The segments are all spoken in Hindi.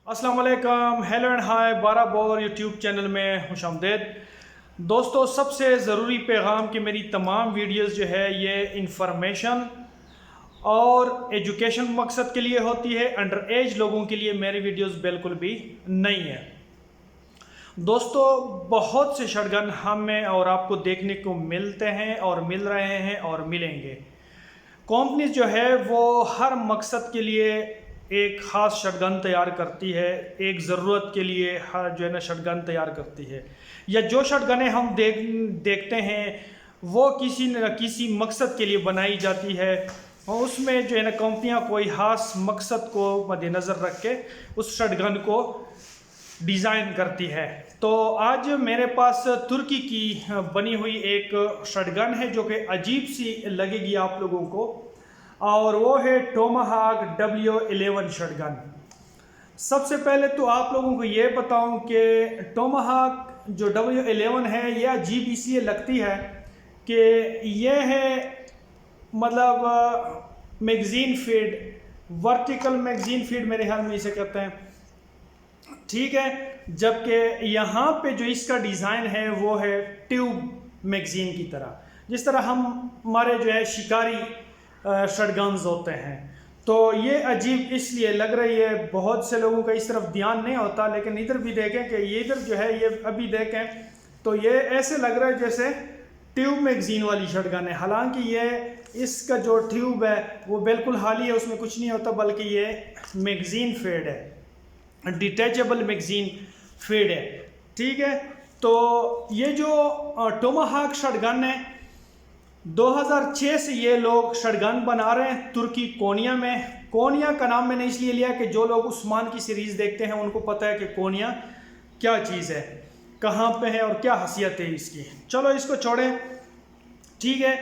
अस्सलाम वालेकुम, hello and hi. 12 bore YouTube channel में खुशामदीद। दोस्तों, सबसे ज़रूरी पैगाम कि मेरी तमाम वीडियोस जो है ये इंफॉर्मेशन और एजुकेशन मकसद के लिए होती है। अंडर एज लोगों के लिए मेरी वीडियोस बिल्कुल भी नहीं है। दोस्तों, बहुत से शटगन हमें और आपको देखने को मिलते हैं और मिल रहे हैं और मिलेंगे। कंपनी जो है वो हर मकसद के लिए एक ख़ास शटगन तैयार करती है, एक ज़रूरत के लिए हर जो है ना शटगन तैयार करती है, या जो शटगनें हम देखते हैं वो किसी न किसी मकसद के लिए बनाई जाती है और उसमें जो है ना कंपनियां कोई ख़ास मकसद को मद्देनज़र रख के उस शटगन को डिज़ाइन करती है। तो आज मेरे पास तुर्की की बनी हुई एक शटगन है जो कि अजीब सी लगेगी आप लोगों को, और वो है टोमाहाक W11 शटगन। सबसे पहले तो आप लोगों को ये बताऊं कि टोमाहाक जो W11 है यह अजीब इसलिए लगती है कि यह है मतलब magazine feed, vertical magazine feed मेरे ख्याल में इसे कहते हैं, ठीक है। जबकि यहाँ पे जो इसका डिज़ाइन है वो है ट्यूब मैगज़ीन की तरह, जिस तरह हमारे जो है शिकारी शटगन्स होते हैं। तो ये अजीब इसलिए लग रही है, बहुत से लोगों का इस तरफ ध्यान नहीं होता, लेकिन इधर भी देखें कि ये इधर जो है ये अभी देखें तो ये ऐसे लग रहा है जैसे ट्यूब मैगज़ीन वाली शटगन है। हालांकि ये इसका जो ट्यूब है वो बिल्कुल खाली है, उसमें कुछ नहीं होता, बल्कि ये मैगज़ीन फीड है, डिटैचेबल मैगज़ीन फीड है, ठीक है। तो ये जो टोमाहाक शटगन है 2006 से ये लोग शटगन बना रहे हैं तुर्की कोनिया में। कोनिया का नाम मैंने इसलिए लिया कि जो लोग उस्मान की सीरीज़ देखते हैं उनको पता है कि कोनिया क्या चीज़ है, कहाँ पे है और क्या हसीयत है इसकी। चलो इसको छोड़ें, ठीक है।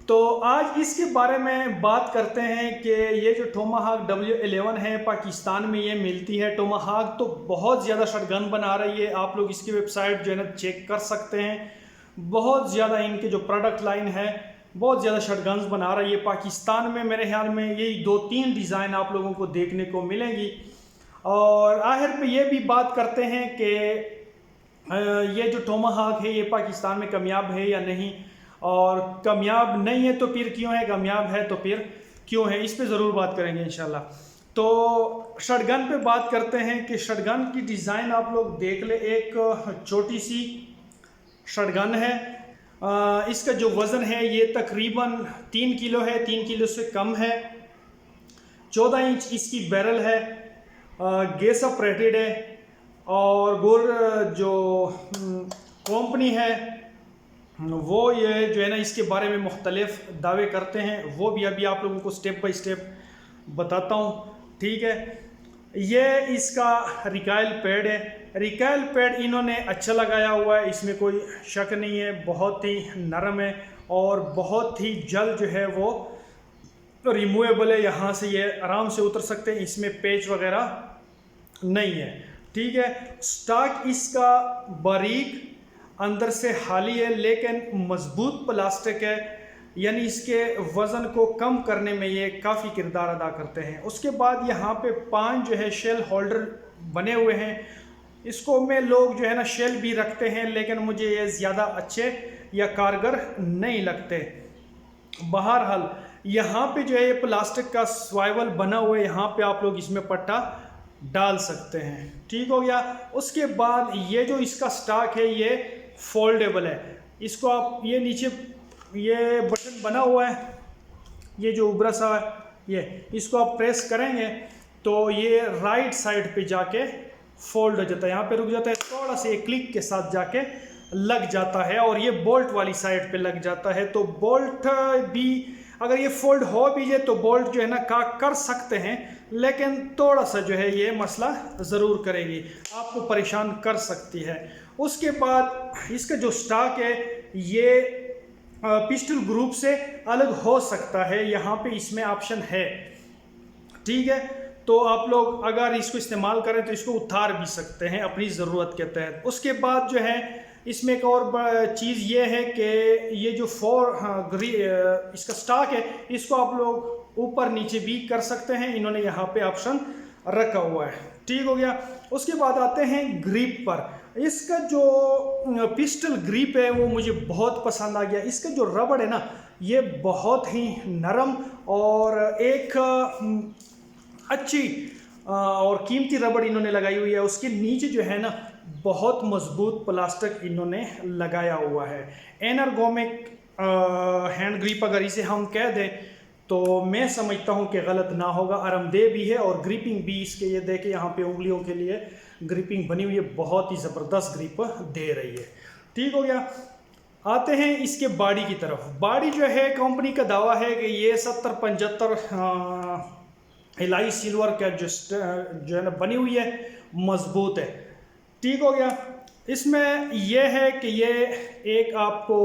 तो आज इसके बारे में बात करते हैं कि ये जो टोमाहाक W11 है पाकिस्तान में ये मिलती है। टोमाहाक तो बहुत ज़्यादा शटगन बना रही है, आप लोग इसकी वेबसाइट जो है ना चेक कर सकते हैं। बहुत ज़्यादा इनके जो प्रोडक्ट लाइन है बहुत ज़्यादा शटगन्स बना रही है पाकिस्तान में। मेरे ख्याल में यही 2-3 डिज़ाइन आप लोगों को देखने को मिलेंगी। और आखिर पे ये भी बात करते हैं कि ये जो टोमाहाक है ये पाकिस्तान में कामयाब है या नहीं, और कामयाब नहीं है तो फिर क्यों है, कामयाब है तो फिर क्यों है, इस पे ज़रूर बात करेंगे इंशाल्लाह। तो शटगन पे बात करते हैं कि शटगन की डिज़ाइन आप लोग देख ले, एक छोटी सी शटगन है। इसका जो वज़न है ये तकरीबन 3 किलो है, 3 किलो से कम है। 14 इंच इसकी बैरल है, गैस ऑपरेटेड है, और गोर जो कंपनी है वो ये जो है ना इसके बारे में मुख्तलिफ दावे करते हैं, वो भी अभी आप लोगों को स्टेप बाय स्टेप बताता हूँ, ठीक है। ये इसका रिकाइल पैड है, रिकाइल पैड इन्होंने अच्छा लगाया हुआ है, इसमें कोई शक नहीं है। बहुत ही नरम है और बहुत ही जल्द जो है वो रिमूवेबल है, यहाँ से ये आराम से उतर सकते हैं, इसमें पेच वगैरह नहीं है, ठीक है। स्टॉक इसका बारीक अंदर से खाली है लेकिन मजबूत प्लास्टिक है, यानी इसके वज़न को कम करने में ये काफ़ी किरदार अदा करते हैं। उसके बाद यहाँ पे 5 जो है शेल होल्डर बने हुए हैं, इसको में लोग जो है ना शेल भी रखते हैं, लेकिन मुझे ये ज़्यादा अच्छे या कारगर नहीं लगते। बहरहाल यहाँ पे जो है ये प्लास्टिक का स्वाइवल बना हुआ है, यहाँ पे आप लोग इसमें पट्टा डाल सकते हैं, ठीक हो गया। उसके बाद ये जो इसका स्टॉक है ये फोल्डेबल है, इसको आप ये नीचे ये बटन बना हुआ है, ये जो उभरा सा है ये, इसको आप प्रेस करेंगे तो ये राइट साइड पे जाके फोल्ड हो जाता है, यहाँ पे रुक जाता है, थोड़ा सा एक क्लिक के साथ जाके लग जाता है, और ये बोल्ट वाली साइड पे लग जाता है। तो बोल्ट भी अगर ये फोल्ड हो भी जाए तो बोल्ट जो है ना का कर सकते हैं, लेकिन थोड़ा सा जो है ये मसला ज़रूर करेगी, आपको परेशान कर सकती है। उसके बाद इसका जो स्टॉक है ये पिस्टल ग्रुप से अलग हो सकता है, यहाँ पे इसमें ऑप्शन है, ठीक है। तो आप लोग अगर इसको इस्तेमाल करें तो इसको उतार भी सकते हैं अपनी ज़रूरत के तहत। उसके बाद जो है इसमें एक और चीज़ ये है कि ये जो इसका स्टॉक है इसको आप लोग ऊपर नीचे भी कर सकते हैं, इन्होंने यहाँ पे ऑप्शन रखा हुआ है। ठीक हो गया। उसके बाद आते हैं ग्रिप पर। इसका जो पिस्टल ग्रिप है वो मुझे बहुत पसंद आ गया। इसका जो रबड़ है ना ये बहुत ही नरम और एक अच्छी और कीमती रबड़ इन्होंने लगाई हुई है। उसके नीचे जो है ना बहुत मजबूत प्लास्टिक इन्होंने लगाया हुआ है। एनर्गोमिक हैंड ग्रिप अगर इसे हम कह दें तो मैं समझता हूँ कि गलत ना होगा। आरामदेह भी है और ग्रिपिंग भी इसके, ये देखें यहाँ पे उंगलियों के लिए ग्रिपिंग बनी हुई है, बहुत ही ज़बरदस्त ग्रिप दे रही है। ठीक हो गया। आते हैं इसके बॉडी की तरफ। बॉडी जो है कंपनी का दावा है कि ये 70-75 एलाई सिल्वर का जो है ना बनी हुई है, मजबूत है। ठीक हो गया। इसमें यह है कि ये एक आपको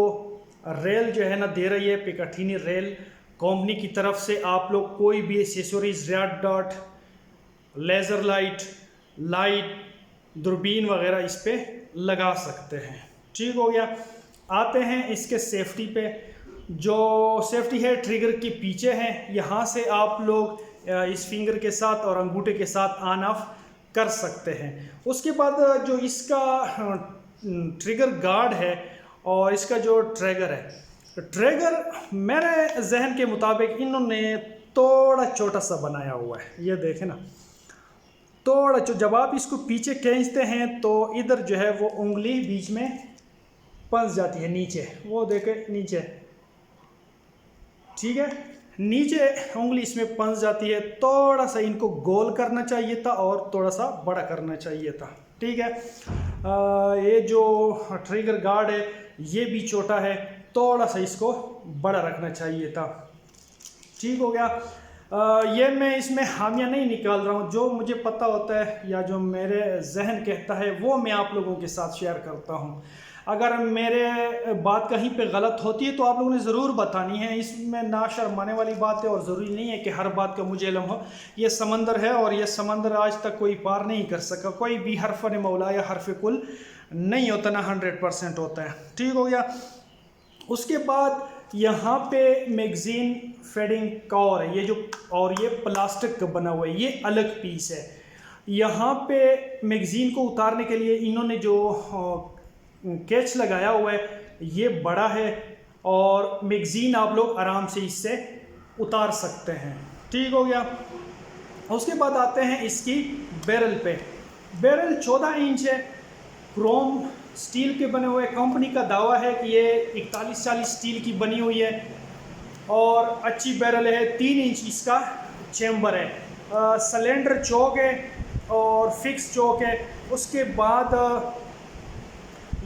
रेल जो है ना दे रही है, पिकाटिनी रेल कंपनी की तरफ से। आप लोग कोई भी accessories, red dot, laser light, दूरबीन वगैरह इस पे लगा सकते हैं। ठीक हो गया। आते हैं इसके सेफ्टी पे। जो सेफ्टी है ट्रिगर के पीछे है, यहाँ से आप लोग इस फिंगर के साथ और अंगूठे के साथ ऑन ऑफ कर सकते हैं। उसके बाद जो इसका ट्रिगर गार्ड है और इसका जो ट्रैगर है, ट्रैगर मेरे जहन के मुताबिक इन्होंने थोड़ा छोटा सा बनाया हुआ है। ये देखें ना, थोड़ा जब आप इसको पीछे खींचते हैं तो इधर जो है वो उंगली बीच में फंस जाती है नीचे, वो देखें नीचे। ठीक है, नीचे उंगली इसमें फंस जाती है। थोड़ा सा इनको गोल करना चाहिए था और थोड़ा सा बड़ा करना चाहिए था। ठीक है। ये जो ट्रिगर गार्ड है ये भी छोटा है, थोड़ा सा इसको बड़ा रखना चाहिए था। ठीक हो गया। ये मैं इसमें हामिया नहीं निकाल रहा हूँ, जो मुझे पता होता है या जो मेरे जहन कहता है वो मैं आप लोगों के साथ शेयर करता हूँ। अगर मेरे बात कहीं पे गलत होती है तो आप लोगों ने ज़रूर बतानी है। इसमें ना शर्माने वाली बात है और ज़रूरी नहीं है कि हर बात का मुझे इल्म हो। ये समंदर है और ये समंदर आज तक कोई पार नहीं कर सका। कोई भी हरफ ने मौला या हरफ कुल नहीं होता, ना 100% होता है। ठीक हो गया। उसके बाद यहाँ पे मैगज़ीन फेडिंग कवर है, ये जो, और ये प्लास्टिक का बना हुआ है, ये अलग पीस है। यहाँ पे मैगज़ीन को उतारने के लिए इन्होंने जो कैच लगाया हुआ है ये बड़ा है और मैगज़ीन आप लोग आराम से इससे उतार सकते हैं। ठीक हो गया। उसके बाद आते हैं इसकी बैरल पे। बैरल 14 इंच है, क्रोम स्टील के बने हुए। कंपनी का दावा है कि ये 41-40 स्टील की बनी हुई है और अच्छी बैरल है। 3 इंच इसका चैम्बर है। सिलेंडर चौक है और फिक्स चौक है। उसके बाद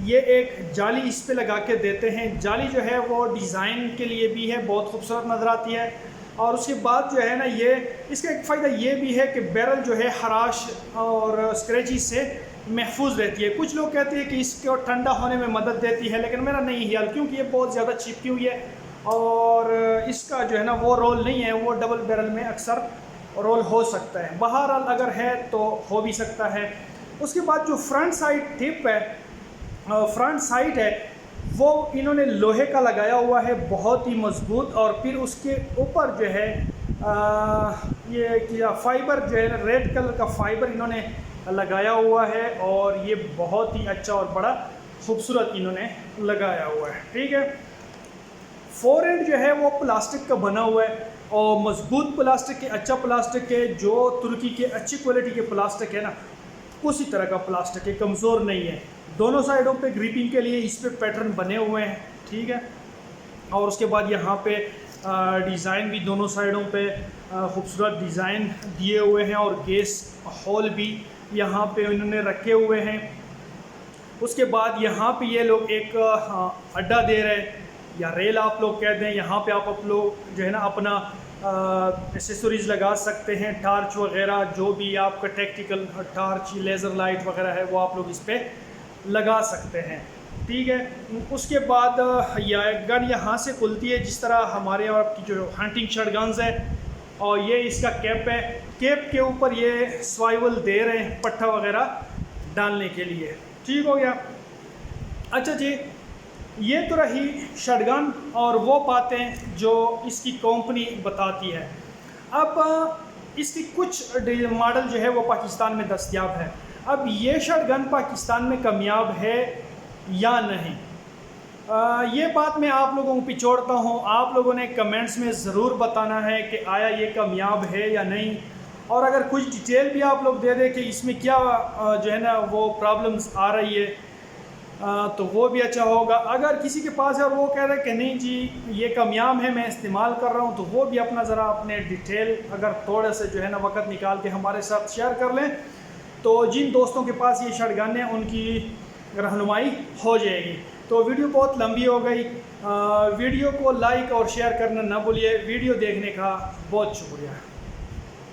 ये एक जाली इस पे लगा के देते हैं। जाली जो है वो डिज़ाइन के लिए भी है, बहुत खूबसूरत नज़र आती है। और उसके बाद जो है ना ये, इसका एक फ़ायदा ये भी है कि बैरल जो है खराश और स्क्रैचेस से महफूज रहती है। कुछ लोग कहते हैं कि इसको ठंडा होने में मदद देती है, लेकिन मेरा नहीं ख्याल, क्योंकि ये बहुत ज़्यादा चिपकी हुई है और इसका जो है ना वो रोल नहीं है। वो डबल बैरल में अक्सर रोल हो सकता है, बहरहाल अगर है तो हो भी सकता है। उसके बाद जो फ्रंट साइड टिप है, फ्रंट साइड है, वो इन्होंने लोहे का लगाया हुआ है, बहुत ही मजबूत। और फिर उसके ऊपर जो है ये क्या फाइबर जो है रेड कलर का फाइबर इन्होंने लगाया हुआ है और ये बहुत ही अच्छा और बड़ा खूबसूरत इन्होंने लगाया हुआ है। ठीक है। फोर एंड जो है वो प्लास्टिक का बना हुआ है और मजबूत प्लास्टिक है, अच्छा प्लास्टिक है। जो तुर्की के अच्छी क्वालिटी के प्लास्टिक है ना, उसी तरह का प्लास्टिक है, कमज़ोर नहीं है। दोनों साइडों पे ग्रिपिंग के लिए इस पे पैटर्न बने हुए हैं। ठीक है। और उसके बाद यहाँ पे डिज़ाइन भी दोनों साइडों पे खूबसूरत डिज़ाइन दिए हुए हैं और गैस होल भी यहाँ पे उन्होंने रखे हुए हैं। उसके बाद यहाँ पे ये लोग एक अड्डा दे रहे हैं या रेल आप लोग कह दें। यहाँ पे आप लोग जो है ना अपना एक्सेसरीज़ लगा सकते हैं, टार्च वगैरह, जो भी आपका टैक्टिकल टार्च, लेज़र लाइट वगैरह है वो आप लोग इस पर लगा सकते हैं। ठीक है। उसके बाद यह गन यहाँ से खुलती है, जिस तरह हमारे यहाँ की जो हंटिंग शॉटगन्स है। और ये इसका कैप है, कैप के ऊपर ये स्वाइवल दे रहे हैं पट्टा वगैरह डालने के लिए। ठीक हो गया। अच्छा जी, ये तो रही शॉटगन और वो बातें जो इसकी कंपनी बताती है। अब इसकी कुछ मॉडल जो है वो पाकिस्तान में दस्तयाब है। अब ये शॉटगन पाकिस्तान में कामयाब है या नहीं, ये बात मैं आप लोगों को पिछोड़ता हूँ। आप लोगों ने कमेंट्स में ज़रूर बताना है कि आया ये कामयाब है या नहीं, और अगर कुछ डिटेल भी आप लोग दे दें कि इसमें क्या जो है ना वो प्रॉब्लम्स आ रही है तो वो भी अच्छा होगा। अगर किसी के पास है और वो कह रहे हैं कि नहीं जी ये कामयाब है, मैं इस्तेमाल कर रहा हूँ, तो वो भी अपना ज़रा अपने डिटेल अगर थोड़े से जो है ना वक्त निकाल के हमारे साथ शेयर कर लें, तो जिन दोस्तों के पास ये शॉटगन है उनकी रहनुमाई हो जाएगी। तो वीडियो बहुत लंबी हो गई, वीडियो को लाइक और शेयर करना ना भूलिए। वीडियो देखने का बहुत शुक्रिया।